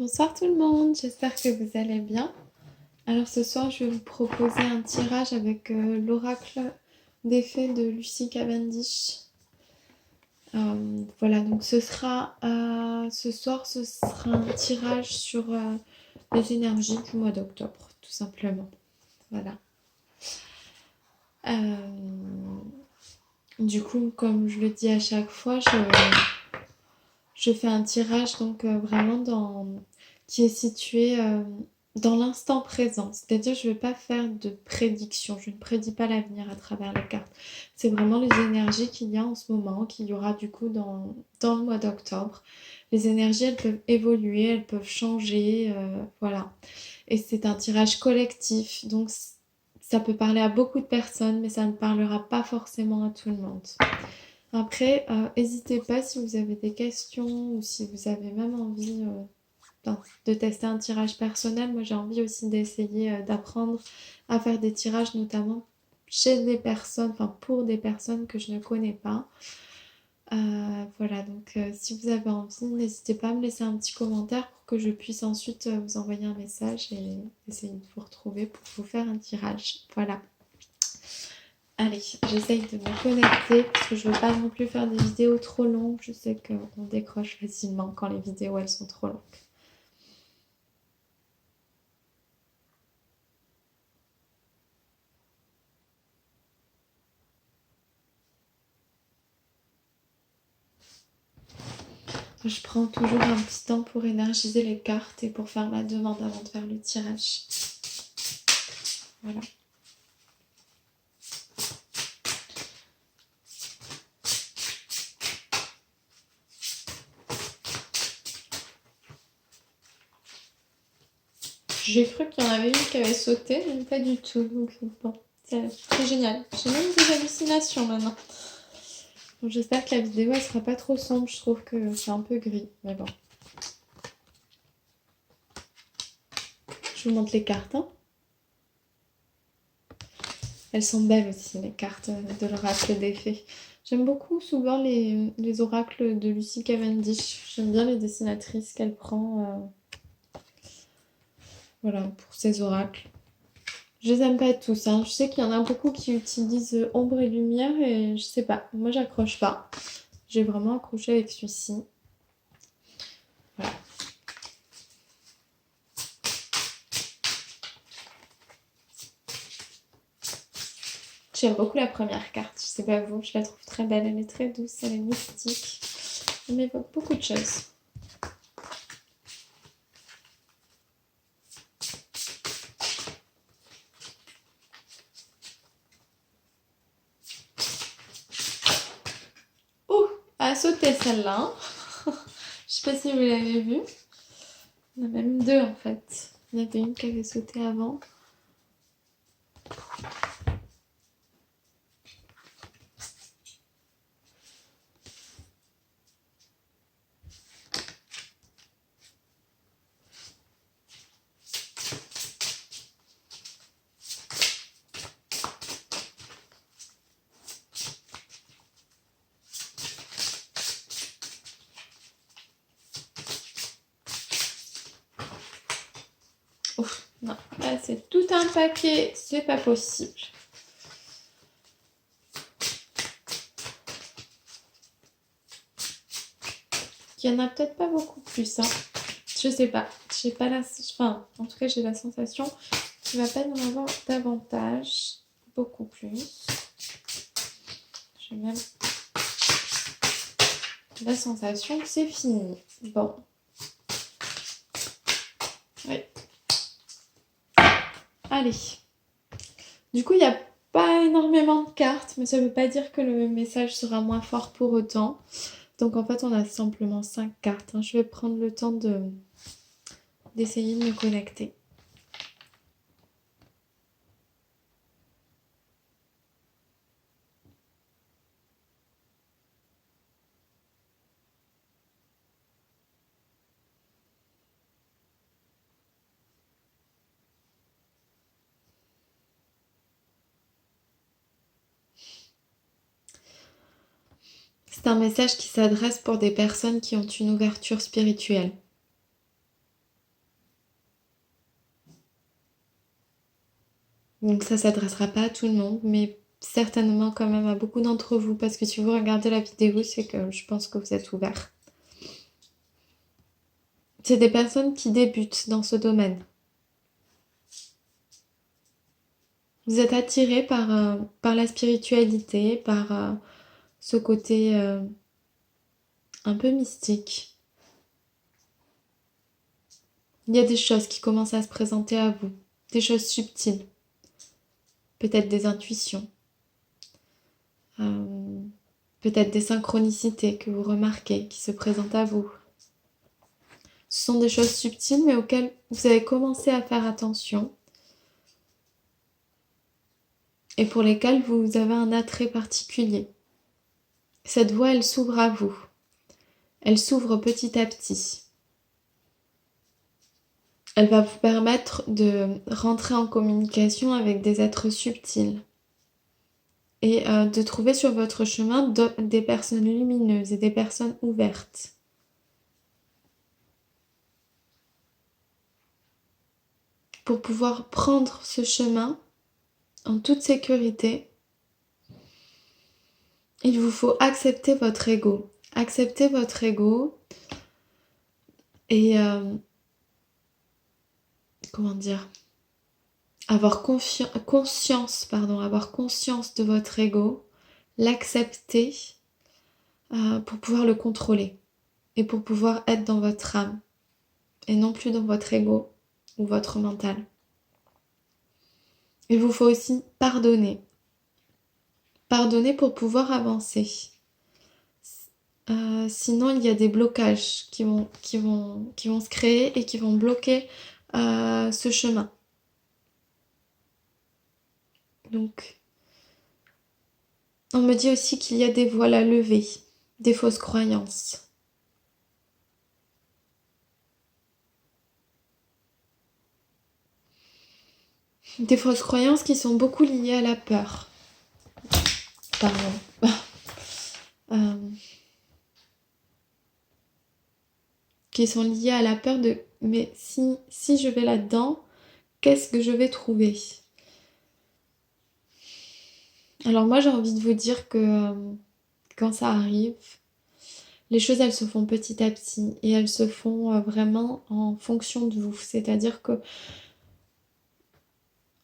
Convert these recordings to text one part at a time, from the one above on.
Bonsoir tout le monde, j'espère que vous allez bien. Alors ce soir, je vais vous proposer un tirage avec l'oracle des fées de Lucy Cavendish. Voilà, donc ce soir, ce sera un tirage sur les énergies du mois d'octobre, tout simplement. Voilà. Du coup, comme je le dis à chaque fois, je fais un tirage donc vraiment qui est situé dans l'instant présent. C'est-à-dire je ne vais pas faire de prédiction, je ne prédis pas l'avenir à travers les cartes. C'est vraiment les énergies qu'il y a en ce moment, qu'il y aura du coup dans le mois d'octobre. Les énergies, elles peuvent évoluer, elles peuvent changer, voilà. Et c'est un tirage collectif, donc ça peut parler à beaucoup de personnes, mais ça ne parlera pas forcément à tout le monde. Après, n'hésitez pas si vous avez des questions ou si vous avez même envie de tester un tirage personnel. Moi, j'ai envie aussi d'essayer d'apprendre à faire des tirages, notamment chez des personnes, enfin pour des personnes que je ne connais pas. Voilà, donc si vous avez envie, n'hésitez pas à me laisser un petit commentaire pour que je puisse ensuite vous envoyer un message et essayer de vous retrouver pour vous faire un tirage. Voilà. Allez, j'essaye de me connecter parce que je ne veux pas non plus faire des vidéos trop longues. Je sais qu'on décroche facilement quand les vidéos elles sont trop longues. Je prends toujours un petit temps pour énergiser les cartes et pour faire ma demande avant de faire le tirage. Voilà. J'ai cru qu'il y en avait une qui avait sauté, mais pas du tout. Donc bon, c'est génial. J'ai même des hallucinations maintenant. Donc, j'espère que la vidéo elle sera pas trop sombre. Je trouve que c'est un peu gris, mais bon. Je vous montre les cartes. Hein. Elles sont belles aussi, les cartes de l'oracle des fées. J'aime beaucoup souvent les oracles de Lucy Cavendish. J'aime bien les dessinatrices qu'elle prend voilà, pour ses oracles. Je les aime pas tous. Hein. Je sais qu'il y en a beaucoup qui utilisent ombre et lumière et je sais pas. Moi, j'accroche pas. J'ai vraiment accroché avec celui-ci. Voilà. J'aime beaucoup la première carte. Je sais pas vous, je la trouve très belle. Elle est très douce, elle est mystique. Elle m'évoque beaucoup de choses. Ouh, elle a sauté celle-là. Je sais pas si vous l'avez vue. Il y en a même deux en fait. Il y en avait une qui avait sauté avant. Ouf, non, là c'est tout un paquet, c'est pas possible. Il y en a peut-être pas beaucoup plus, hein. Je sais pas. J'ai pas la... Enfin, en tout cas, j'ai la sensation qu'il va pas y en avoir davantage. Beaucoup plus. J'ai même la sensation que c'est fini. Bon. Oui. Allez. Du coup, il n'y a pas énormément de cartes, mais ça ne veut pas dire que le message sera moins fort pour autant. Donc en fait, on a simplement 5 cartes. Hein. Je vais prendre le temps d'essayer de me connecter. C'est un message qui s'adresse pour des personnes qui ont une ouverture spirituelle. Donc ça s'adressera pas à tout le monde, mais certainement quand même à beaucoup d'entre vous, parce que si vous regardez la vidéo, c'est que je pense que vous êtes ouverts. C'est des personnes qui débutent dans ce domaine. Vous êtes attirés par la spiritualité, par ce côté un peu mystique. Il y a des choses qui commencent à se présenter à vous, des choses subtiles, peut-être des intuitions, euh, peut-être des synchronicités que vous remarquez qui se présentent à vous. Ce sont des choses subtiles mais auxquelles vous avez commencé à faire attention et pour lesquelles vous avez un attrait particulier. Cette voie, elle s'ouvre à vous. Elle s'ouvre petit à petit. Elle va vous permettre de rentrer en communication avec des êtres subtils et de trouver sur votre chemin des personnes lumineuses et des personnes ouvertes. Pour pouvoir prendre ce chemin en toute sécurité, il vous faut accepter votre ego. Accepter votre ego et comment dire, avoir conscience de votre ego, l'accepter pour pouvoir le contrôler et pour pouvoir être dans votre âme et non plus dans votre ego ou votre mental. Il vous faut aussi pardonner. Pardonner pour pouvoir avancer. Sinon, il y a des blocages qui vont se créer et qui vont bloquer ce chemin. Donc, on me dit aussi qu'il y a des voiles à lever, des fausses croyances. Des fausses croyances qui sont beaucoup liées à la peur. Pardon. Qui sont liées à la peur de mais si je vais là-dedans, qu'est-ce que je vais trouver? Alors moi j'ai envie de vous dire que quand ça arrive, les choses elles se font petit à petit et elles se font vraiment en fonction de vous. C'est-à-dire que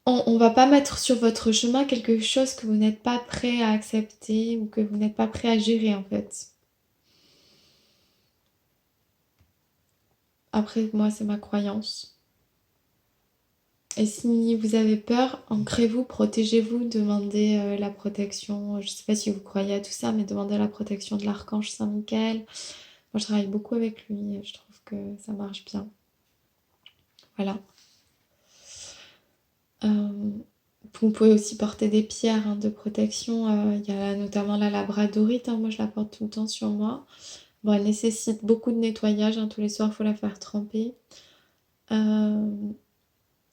on va pas mettre sur votre chemin quelque chose que vous n'êtes pas prêt à accepter ou que vous n'êtes pas prêt à gérer en fait. Après moi c'est ma croyance. Et si vous avez peur, ancrez-vous, protégez-vous, demandez la protection. Je ne sais pas si vous croyez à tout ça, mais demandez la protection de l'archange Saint-Michel. Moi, je travaille beaucoup avec lui et je trouve que ça marche bien. Voilà. Vous pouvez aussi porter des pierres de protection. Il y a notamment la labradorite. Moi, je la porte tout le temps sur moi. Bon, elle nécessite beaucoup de nettoyage. Tous les soirs, il faut la faire tremper.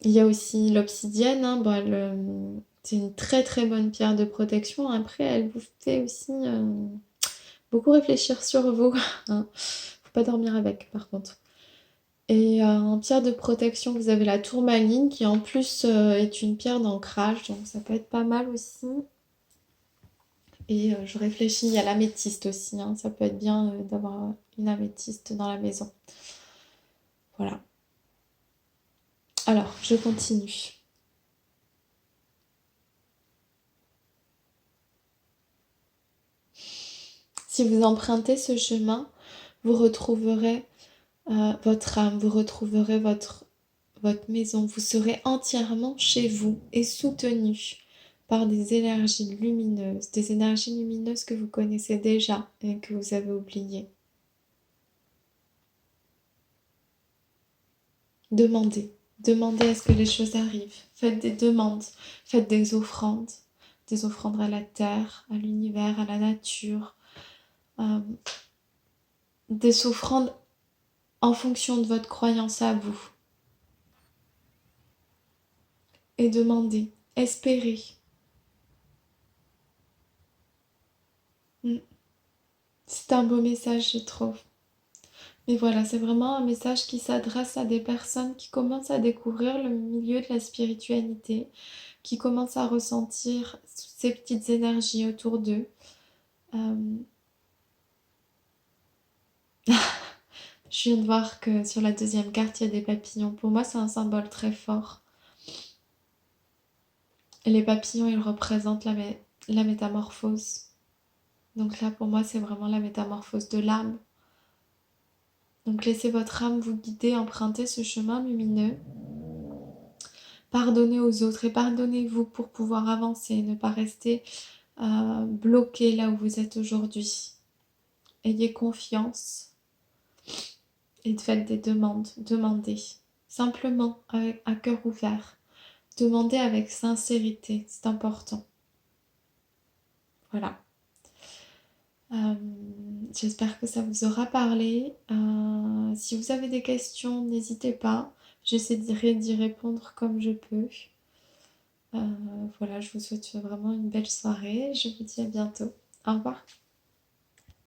Il y a aussi l'obsidienne. C'est une très très bonne pierre de protection. Après, elle vous fait aussi beaucoup réfléchir sur vous. Faut pas dormir avec, par contre. Et en pierre de protection, vous avez la tourmaline qui en plus est une pierre d'ancrage. Donc ça peut être pas mal aussi. Et je réfléchis, il y a l'améthyste aussi. Ça peut être bien d'avoir une améthyste dans la maison. Voilà. Alors, je continue. Si vous empruntez ce chemin, vous retrouverez votre âme, vous retrouverez votre maison, vous serez entièrement chez vous et soutenu par des énergies lumineuses que vous connaissez déjà et que vous avez oubliées. Demandez à ce que les choses arrivent. Faites des demandes, faites des offrandes à la terre, à l'univers, à la nature, des offrandes en fonction de votre croyance à vous. Et demandez, espérez. C'est un beau message, je trouve. Et voilà, c'est vraiment un message qui s'adresse à des personnes qui commencent à découvrir le milieu de la spiritualité, qui commencent à ressentir ces petites énergies autour d'eux. Euh, je viens de voir que sur la deuxième carte, il y a des papillons. Pour moi, c'est un symbole très fort. Et les papillons, ils représentent la métamorphose. Donc là, pour moi, c'est vraiment la métamorphose de l'âme. Donc laissez votre âme vous guider, emprunter ce chemin lumineux. Pardonnez aux autres et pardonnez-vous pour pouvoir avancer, ne pas rester bloqué là où vous êtes aujourd'hui. Ayez confiance et faites des demandes. Demandez simplement avec, à cœur ouvert. Demandez avec sincérité, c'est important. Voilà. Euh, J'espère que ça vous aura parlé. Si vous avez des questions, n'hésitez pas. J'essaierai d'y répondre comme je peux. Voilà, je vous souhaite vraiment une belle soirée. Je vous dis à bientôt. Au revoir.